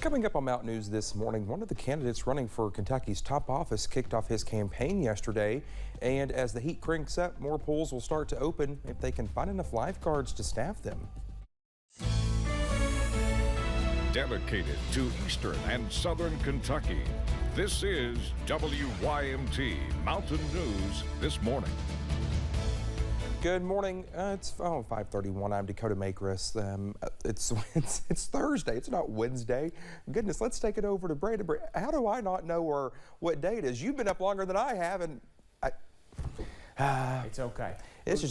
Coming up on Mountain News this morning, one of the candidates running for Kentucky's top office kicked off his campaign yesterday. And as the heat cranks up, more pools will start to open if they can find enough lifeguards to staff them. Dedicated to Eastern and Southern Kentucky, this is WYMT Mountain News this morning. Good morning. It's 5:31. I'm Dakota Makris. It's Thursday. It's not Wednesday. Goodness, let's take it over to Brandon. How do I not know what day it is? You've been up longer than I have, and it's okay. This is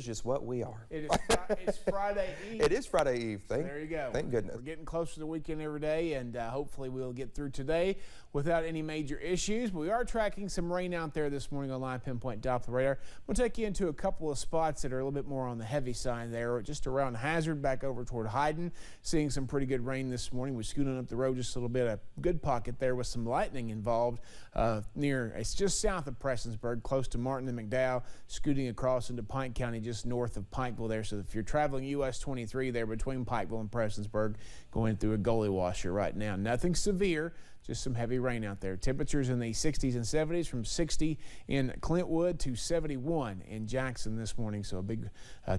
just what we are. It's Friday Eve. It is Friday Eve. There you go. Thank goodness. We're getting closer to the weekend every day, and hopefully we'll get through today without any major issues. But we are tracking some rain out there this morning on Live Pinpoint Doppler radar. We'll take you into a couple of spots that are a little bit more on the heavy side there, just around Hazard, back over toward Hyden. Seeing some pretty good rain this morning. We're scooting up the road just a little bit. A good pocket there with some lightning involved it's just south of Prestonsburg, close to Martin and McDowell, scooting across into Pike County, just north of Pikeville there. So if you're traveling US 23 there between Pikeville and Prestonsburg, going through a gully washer right now. Nothing severe, just some heavy rain out there. Temperatures in the 60s and 70s, from 60 in Clintwood to 71 in Jackson this morning. So a big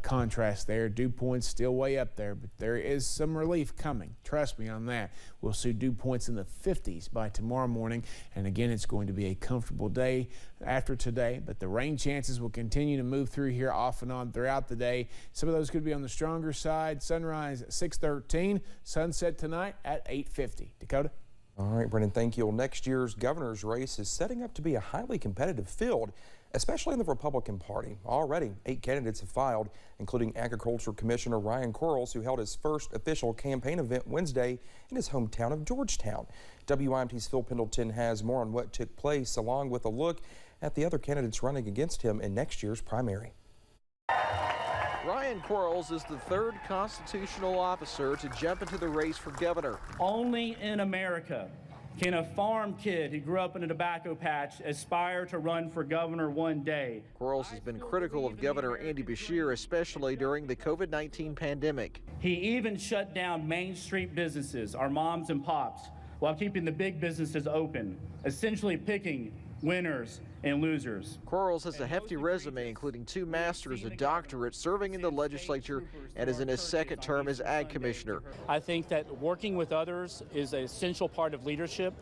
contrast there. Dew points still way up there, but there is some relief coming. Trust me on that. We'll see dew points in the 50s by tomorrow morning. And again, it's going to be a comfortable day after today, but the rain chances will continue to move through here off and on throughout the day. Some of those could be on the stronger side. Sunrise at 6:13, sunset tonight at 8:50. Dakota? All right, Brendan, thank you. Well, next year's governor's race is setting up to be a highly competitive field, especially in the Republican Party. Already, 8 candidates have filed, including Agriculture Commissioner Ryan Quarles, who held his first official campaign event Wednesday in his hometown of Georgetown. WYMT's Phil Pendleton has more on what took place, along with a look at the other candidates running against him in next year's primary. Ryan Quarles is the 3rd constitutional officer to jump into the race for governor. Only in America can a farm kid who grew up in a tobacco patch aspire to run for governor one day. Quarles has been critical of Governor Andy Beshear, especially during the COVID-19 pandemic. He even shut down Main Street businesses, our moms and pops, while keeping the big businesses open, essentially picking winners and losers. Quarles has a hefty resume, including 2 masters, a doctorate, serving in the legislature, and is in his 2nd term as ag commissioner. I think that working with others is an essential part of leadership.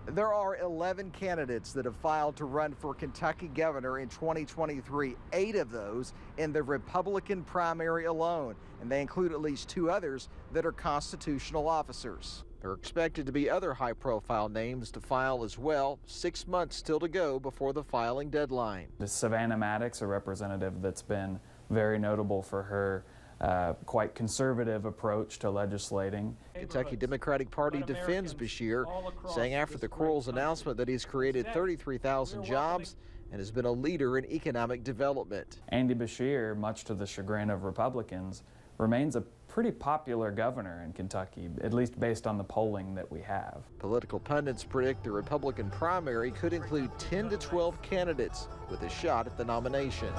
There are 11 candidates that have filed to run for Kentucky governor in 2023, 8 of those in the Republican primary alone, and they include at least 2 others that are constitutional officers. There are expected to be other high-profile names to file as well. 6 months still to go before the filing deadline. Savannah Maddox, a representative that's been very notable for her quite conservative approach to legislating. Kentucky Democratic Party defends Beshear, saying after the Quarles announcement that he's created 33,000 jobs and has been a leader in economic development. Andy Beshear, much to the chagrin of Republicans, remains a pretty popular governor in Kentucky, at least based on the polling that we have. Political pundits predict the Republican primary could include 10 to 12 candidates with a shot at the nomination.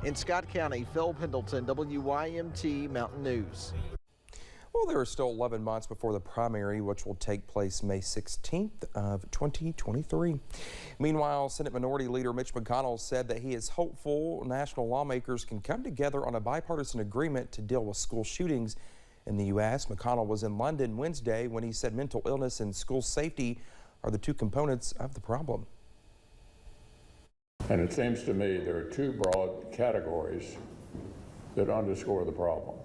In Scott County, Phil Pendleton, WYMT Mountain News. Well, there are still 11 months before the primary, which will take place May 16th of 2023. Meanwhile, Senate Minority Leader Mitch McConnell said that he is hopeful national lawmakers can come together on a bipartisan agreement to deal with school shootings in the U.S. McConnell was in London Wednesday when he said mental illness and school safety are the 2 components of the problem. And it seems to me there are 2 broad categories that underscore the problem: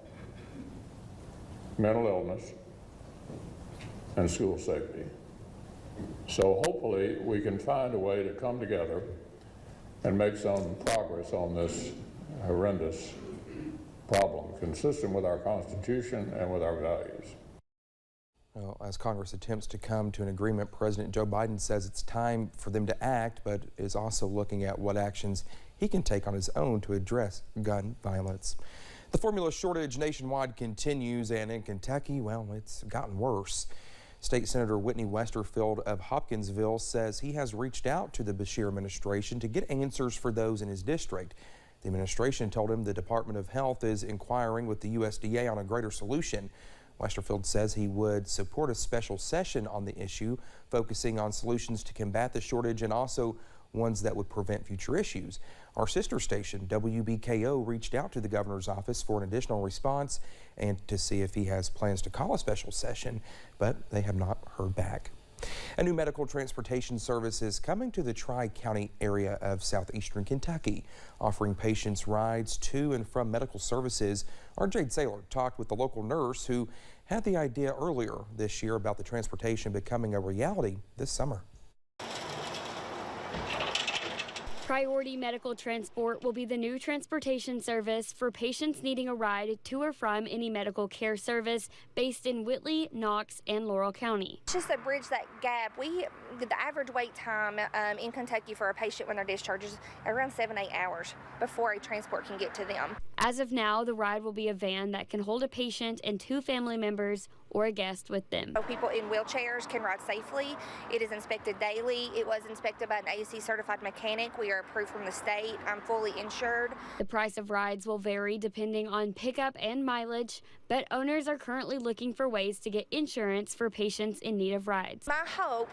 mental illness and school safety. So hopefully we can find a way to come together and make some progress on this horrendous problem, consistent with our Constitution and with our values. Well, as Congress attempts to come to an agreement, President Joe Biden says it's time for them to act, but is also looking at what actions he can take on his own to address gun violence. The formula shortage nationwide continues, and in Kentucky, well, it's gotten worse. State Senator Whitney Westerfield of Hopkinsville says he has reached out to the Beshear administration to get answers for those in his district. The administration told him the Department of Health is inquiring with the USDA on a greater solution. Westerfield says he would support a special session on the issue, focusing on solutions to combat the shortage and also ones that would prevent future issues. Our sister station, WBKO, reached out to the governor's office for an additional response and to see if he has plans to call a special session, but they have not heard back. A new medical transportation service is coming to the Tri-County area of southeastern Kentucky, offering patients rides to and from medical services. Our Jade Saylor talked with the local nurse who had the idea earlier this year about the transportation becoming a reality this summer. Priority Medical Transport will be the new transportation service for patients needing a ride to or from any medical care service based in Whitley, Knox, and Laurel County. Just to bridge that gap, the average wait time in Kentucky for a patient when they're discharged is around 7-8 hours before a transport can get to them. As of now, the ride will be a van that can hold a patient and 2 family members or a guest with them. So people in wheelchairs can ride safely. It is inspected daily. It was inspected by an ASC certified mechanic. We are approved from the state. I'm fully insured. The price of rides will vary depending on pickup and mileage, but owners are currently looking for ways to get insurance for patients in need of rides. My hope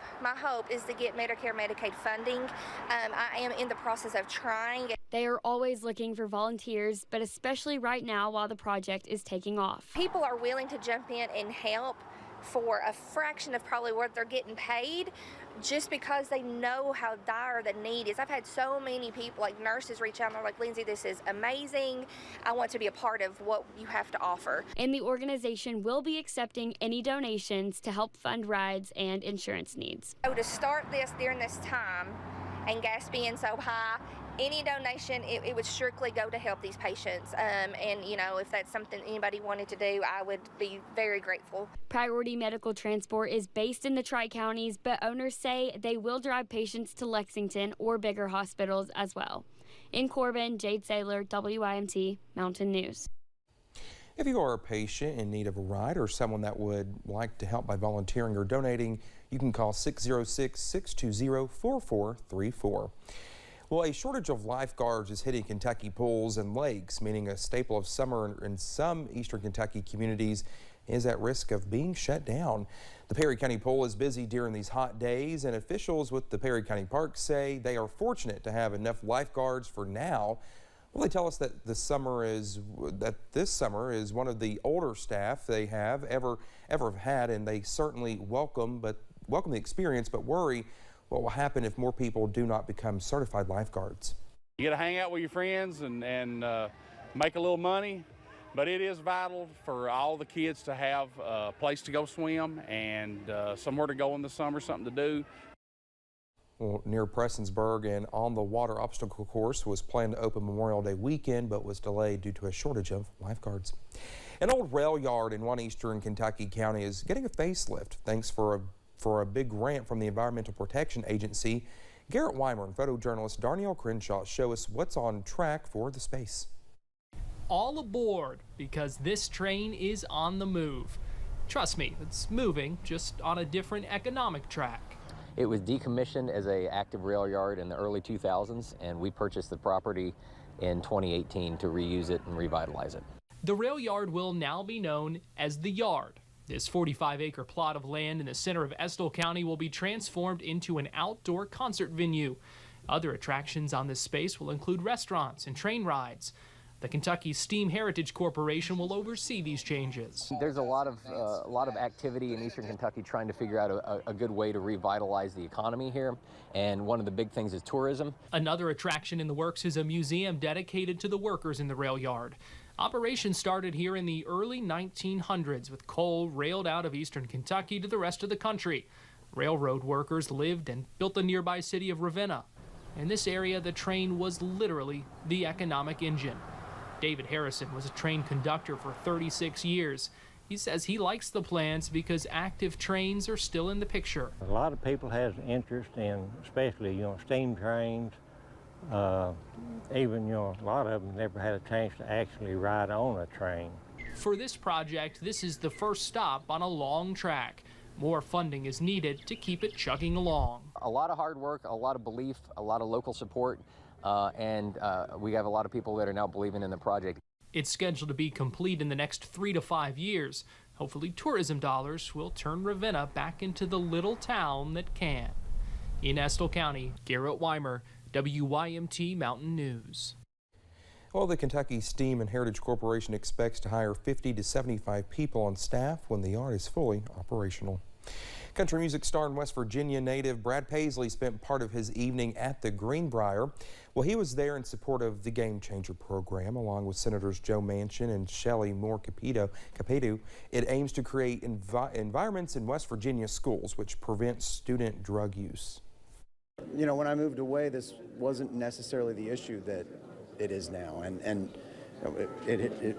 is to get Medicare, Medicaid funding. I am in the process of trying. They are always looking for volunteers, but especially right now while the project is taking off. People are willing to jump in and help for a fraction of probably what they're getting paid, just because they know how dire the need is. I've had so many people, like nurses, reach out and they're like, Lindsay, this is amazing. I want to be a part of what you have to offer. And the organization will be accepting any donations to help fund rides and insurance needs. So to start this during this time and gas being so high, any donation, it would strictly go to help these patients. And, you know, if that's something anybody wanted to do, I would be very grateful. Priority Medical Transport is based in the Tri-Counties, but owners say they will drive patients to Lexington or bigger hospitals as well. In Corbin, Jade Saylor, WIMT Mountain News. If you are a patient in need of a ride or someone that would like to help by volunteering or donating, you can call 606-620-4434. Well, a shortage of lifeguards is hitting Kentucky pools and lakes, meaning a staple of summer in some eastern Kentucky communities is at risk of being shut down. The Perry County Pool is busy during these hot days, and officials with the Perry County Park say they are fortunate to have enough lifeguards for now. Well, they tell us that this summer is one of the older staff they have ever had, and they certainly welcome the experience, but worry what will happen if more people do not become certified lifeguards. You get to hang out with your friends and make a little money, but it is vital for all the kids to have a place to go swim and somewhere to go in the summer, something to do. Well, near Prestonsburg, an on-the-water obstacle course was planned to open Memorial Day weekend, but was delayed due to a shortage of lifeguards. An old rail yard in one eastern Kentucky county is getting a facelift thanks for a big grant from the Environmental Protection Agency. Garrett Weimer and photojournalist Darnell Crenshaw show us what's on track for the space. All aboard, because this train is on the move. Trust me, it's moving, just on a different economic track. It was decommissioned as an active rail yard in the early 2000s, and we purchased the property in 2018 to reuse it and revitalize it. The rail yard will now be known as The Yard. This 45-acre plot of land in the center of Estill County will be transformed into an outdoor concert venue. Other attractions on this space will include restaurants and train rides. The Kentucky Steam Heritage Corporation will oversee these changes. There's a lot of activity in eastern Kentucky trying to figure out a good way to revitalize the economy here, and one of the big things is tourism. Another attraction in the works is a museum dedicated to the workers in the rail yard. Operations started here in the early 1900s with coal railed out of eastern Kentucky to the rest of the country. Railroad workers lived and built the nearby city of Ravenna. In this area, the train was literally the economic engine. David Harrison was a train conductor for 36 years. He says he likes the plans because active trains are still in the picture. A lot of people have interest in, especially, steam trains. Even, a lot of them never had a chance to actually ride on a train. For this project, this is the first stop on a long track. More funding is needed to keep it chugging along. A lot of hard work, a lot of belief, a lot of local support, and we have a lot of people that are now believing in the project. It's scheduled to be complete in the next 3 to 5 years. Hopefully tourism dollars will turn Ravenna back into the little town that can. In Estill County, Garrett Weimer, WYMT Mountain News. Well, the Kentucky Steam and Heritage Corporation expects to hire 50 to 75 people on staff when the yard is fully operational. Country music star and West Virginia native Brad Paisley spent part of his evening at the Greenbrier. Well, he was there in support of the Game Changer program, along with Senators Joe Manchin and Shelley Moore Capito. It aims to create environments in West Virginia schools which prevent student drug use. You know, when I moved away, this wasn't necessarily the issue that it is now, and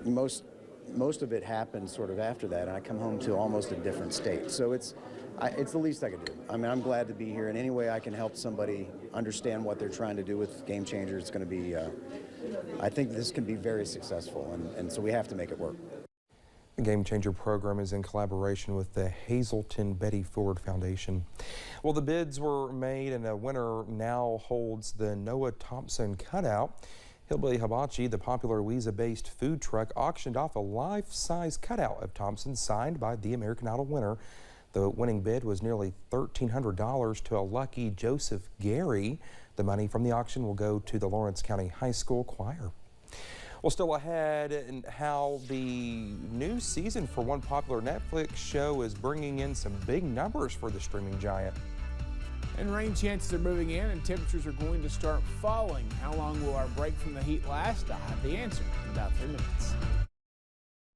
most of it happened sort of after that, and I come home to almost a different state. So it's the least I could do. I mean, I'm glad to be here. In any way I can help somebody understand what they're trying to do with Game Changer, it's going to be, I think this can be very successful, and so we have to make it work. The Game Changer program is in collaboration with the Hazelton Betty Ford Foundation. Well, the bids were made, and the winner now holds the Noah Thompson cutout. Hillbilly Hibachi, the popular Louisa-based food truck, auctioned off a life-size cutout of Thompson signed by the American Idol winner. The winning bid was nearly $1,300 to a lucky Joseph Gary. The money from the auction will go to the Lawrence County High School Choir. Well, still ahead, and how the new season for one popular Netflix show is bringing in some big numbers for the streaming giant. And rain chances are moving in and temperatures are going to start falling. How long will our break from the heat last? I'll have the answer in about 3 minutes.